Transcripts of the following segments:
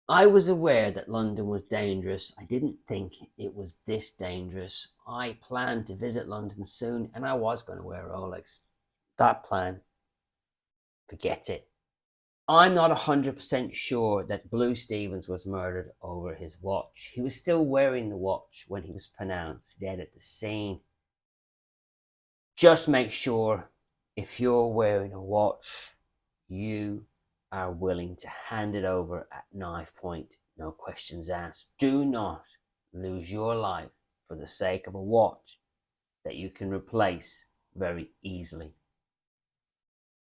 I was aware that London was dangerous. I didn't think it was this dangerous. I planned to visit London soon and I was going to wear a Rolex. That plan, forget it. I'm not 100% sure that Blue Stevens was murdered over his watch. He was still wearing the watch when he was pronounced dead at the scene. Just make sure if you're wearing a watch, you are willing to hand it over at knife point, no questions asked. Do not lose your life for the sake of a watch that you can replace very easily.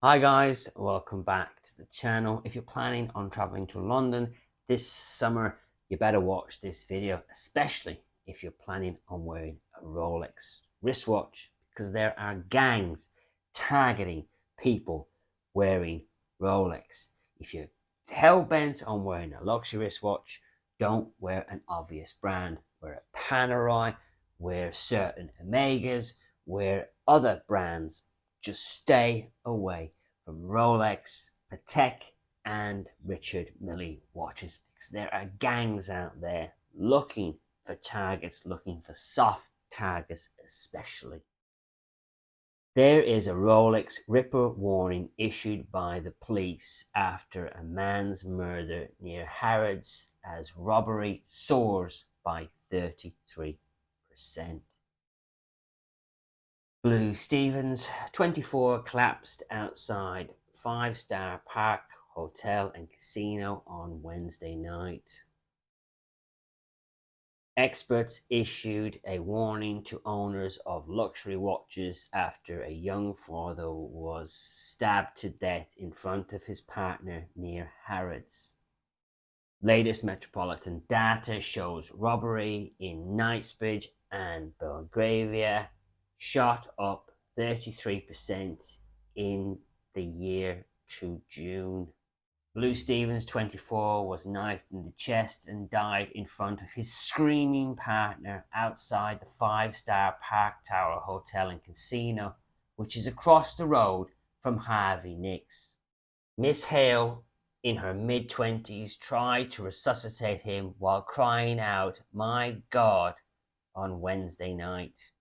Hi guys, welcome back to the channel. If you're planning on traveling to London this summer, you better watch this video, especially if you're planning on wearing a Rolex wristwatch, because there are gangs targeting people wearing Rolex. If you're hell-bent on wearing a luxury wristwatch, don't wear an obvious brand. Wear a Panerai, wear certain Omegas, wear other brands. Just stay away from Rolex, Patek, and Richard Mille watches, because there are gangs out there looking for targets, looking for soft targets especially. There is a Rolex Ripper warning issued by the police after a man's murder near Harrods as robbery soars by 33%. Blue Stevens, 24, collapsed outside five-star Park Hotel and Casino on Wednesday night. Experts issued a warning to owners of luxury watches after a young father was stabbed to death in front of his partner near Harrods. Latest Metropolitan data shows robbery in Knightsbridge and Belgravia shot up 33% in the year to June. Blue Stevens, 24, was knifed in the chest and died in front of his screaming partner outside the five-star Park Tower Hotel and Casino, which is across the road from Harvey Nicks. Miss Hale, in her mid-20s, tried to resuscitate him while crying out, "My God," on Wednesday night.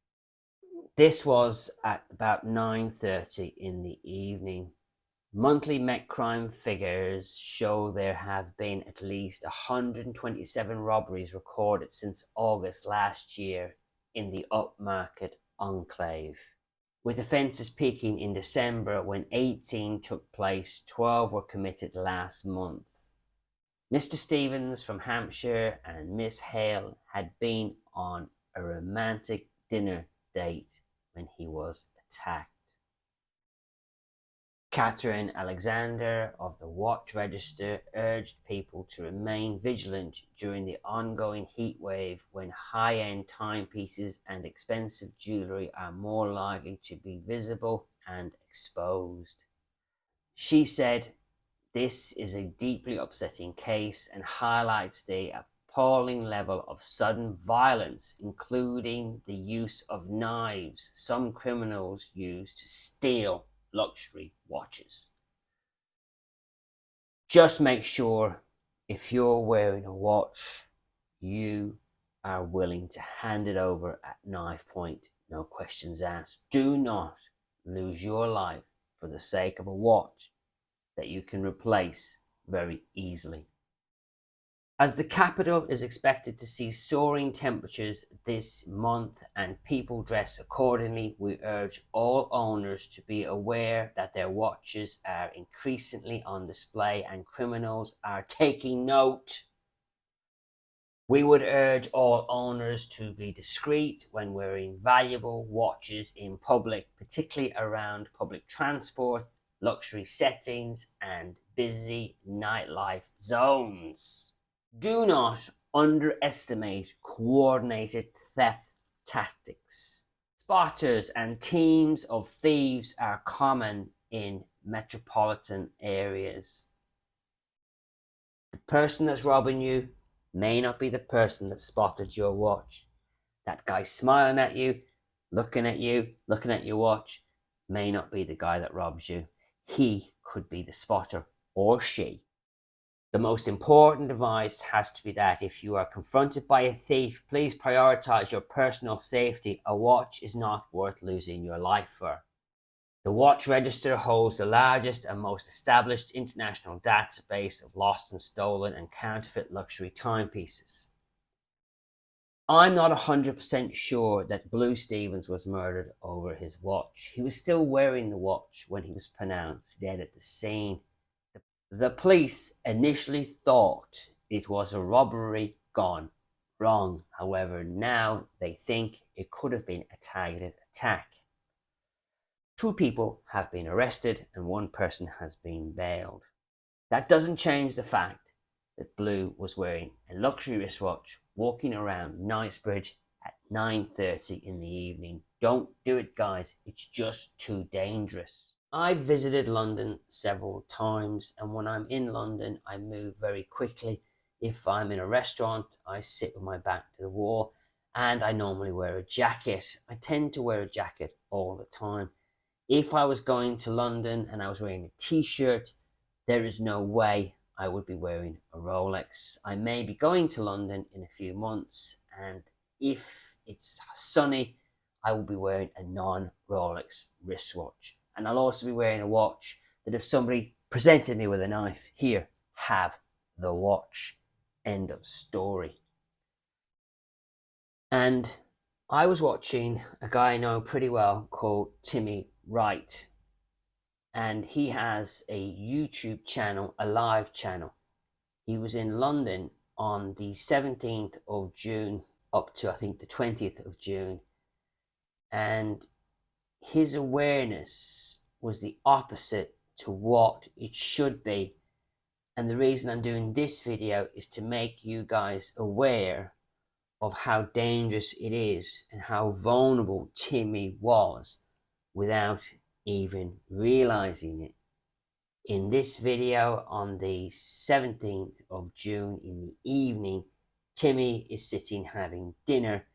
This was at about 9:30 in the evening. Monthly Met crime figures show there have been at least 127 robberies recorded since August last year in the upmarket enclave, with offences peaking in December when 18 took place. 12 were committed last month. Mr. Stevens from Hampshire and Miss Hale had been on a romantic dinner date when he was attacked. Catherine Alexander of the Watch Register urged people to remain vigilant during the ongoing heat wave when high-end timepieces and expensive jewellery are more likely to be visible and exposed. She said, "This is a deeply upsetting case and highlights the appalling level of sudden violence, including the use of knives some criminals use to steal luxury watches. Just make sure if you're wearing a watch, you are willing to hand it over at knife point, no questions asked. Do not lose your life for the sake of a watch that you can replace very easily. As the capital is expected to see soaring temperatures this month and people dress accordingly, we urge all owners to be aware that their watches are increasingly on display and criminals are taking note. We would urge all owners to be discreet when wearing valuable watches in public, particularly around public transport, luxury settings, and busy nightlife zones. Do not underestimate coordinated theft tactics. Spotters and teams of thieves are common in metropolitan areas. The person that's robbing you may not be the person that spotted your watch. That guy smiling at you, looking at your watch, may not be the guy that robs you. He could be the spotter, or she. The most important advice has to be that if you are confronted by a thief, please prioritize your personal safety. A watch is not worth losing your life for. The watch register holds the largest and most established international database of lost and stolen and counterfeit luxury timepieces. I'm not 100% sure that Blue Stevens was murdered over his watch. He was still wearing the watch when he was pronounced dead at the scene. The police initially thought it was a robbery gone wrong. However, now they think it could have been a targeted attack. 2 people have been arrested and 1 person has been bailed. That doesn't change the fact that Blue was wearing a luxury wristwatch walking around Knightsbridge at 9:30 in the evening. Don't do it, guys. It's just too dangerous. I've visited London several times, and when I'm in London, I move very quickly. If I'm in a restaurant, I sit with my back to the wall, and I normally wear a jacket. I tend to wear a jacket all the time. If I was going to London and I was wearing a t-shirt, there is no way I would be wearing a Rolex. I may be going to London in a few months, and if it's sunny, I will be wearing a non-Rolex wristwatch. And I'll also be wearing a watch that if somebody presented me with a knife, here, have the watch. End of story. And I was watching a guy I know pretty well called Timmy Wright. And he has a YouTube channel, a live channel. He was in London on the 17th of June up to, I think, the 20th of June. And his awareness was the opposite to what it should be. And the reason I'm doing this video is to make you guys aware of how dangerous it is and how vulnerable Timmy was without even realizing it. In this video on the 17th of June in the evening, Timmy is sitting having dinner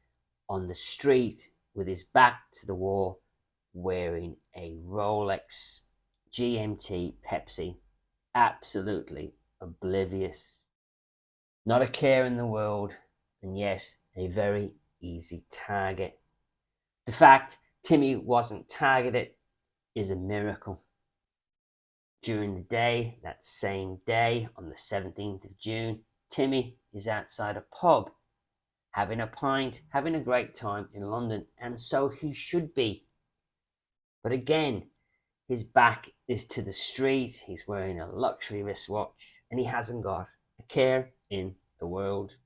on the street with his back to the wall, wearing a Rolex GMT Pepsi, absolutely oblivious. Not a care in the world, and yet a very easy target. The fact Timmy wasn't targeted is a miracle. During the day, that same day, on the 17th of June, Timmy is outside a pub, having a pint, having a great time in London, and so he should be. But again, his back is to the street, he's wearing a luxury wristwatch, and he hasn't got a care in the world.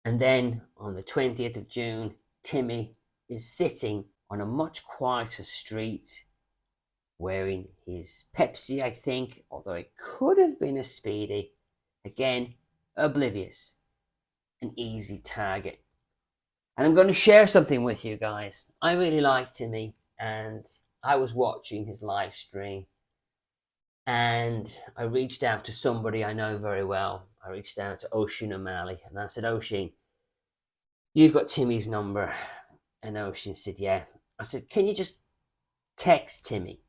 And then on the 20th of June, Timmy is sitting on a much quieter street, wearing his Pepsi, I think, although it could have been a Speedy. Again, oblivious, an easy target. And I'm going to share something with you guys. I really like Timmy, and I was watching his live stream, and I reached out to somebody I know very well. I reached out to Ocean O'Malley, and I said, Ocean, you've got Timmy's number. And Ocean said, yeah. I said, can you just text Timmy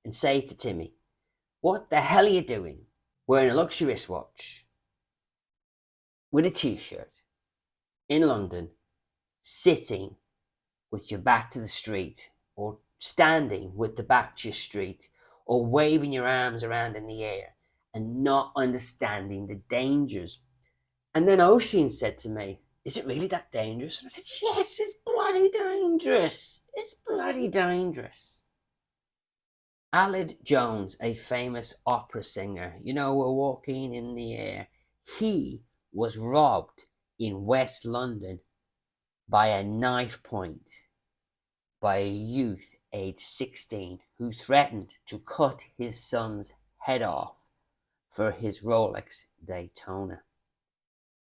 and say to Timmy, what the hell are you doing wearing a luxury wristwatch with a t-shirt in London, sitting with your back to the street, or standing with the back to your street, or waving your arms around in the air and not understanding the dangers? And then Ocean said to me, is it really that dangerous? And I said, yes, it's bloody dangerous. It's bloody dangerous. Aled Jones, a famous opera singer, you know, we're walking in the air. He was robbed in West London by a knife point by a youth aged 16 who threatened to cut his son's head off for his Rolex Daytona.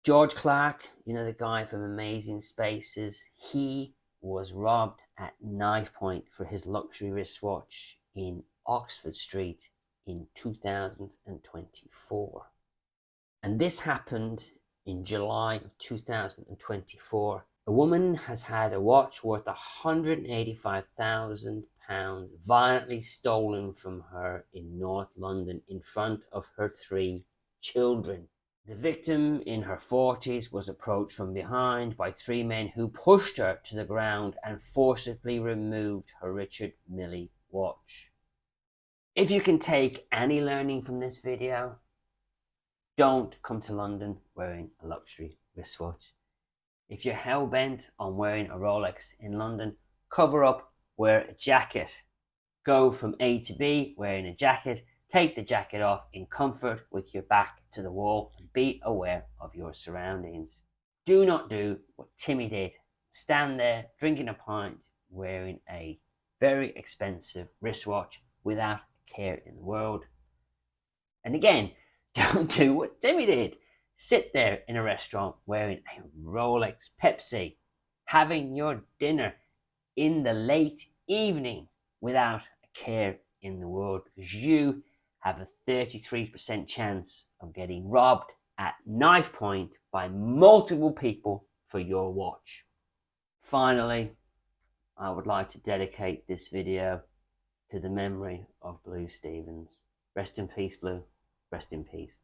George Clark, you know, the guy from Amazing Spaces, he was robbed at knife point for his luxury wristwatch in Oxford Street in 2024. And this happened in July of 2024. A woman has had a watch worth £185,000 violently stolen from her in North London in front of her 3 children. The victim, in her 40s, was approached from behind by three men who pushed her to the ground and forcibly removed her Richard Mille watch. If you can take any learning from this video, don't come to London wearing a luxury wristwatch. If you're hell-bent on wearing a Rolex in London, cover up, wear a jacket. Go from A to B wearing a jacket, take the jacket off in comfort with your back to the wall, and be aware of your surroundings. Do not do what Timmy did. Stand there drinking a pint wearing a very expensive wristwatch without a care in the world. And again, don't do what Timmy did. Sit there in a restaurant wearing a Rolex Pepsi, having your dinner in the late evening without a care in the world, because you have a 33% chance of getting robbed at knife point by multiple people for your watch. Finally, I would like to dedicate this video to the memory of Blue Stevens. Rest in peace, Blue. Rest in peace.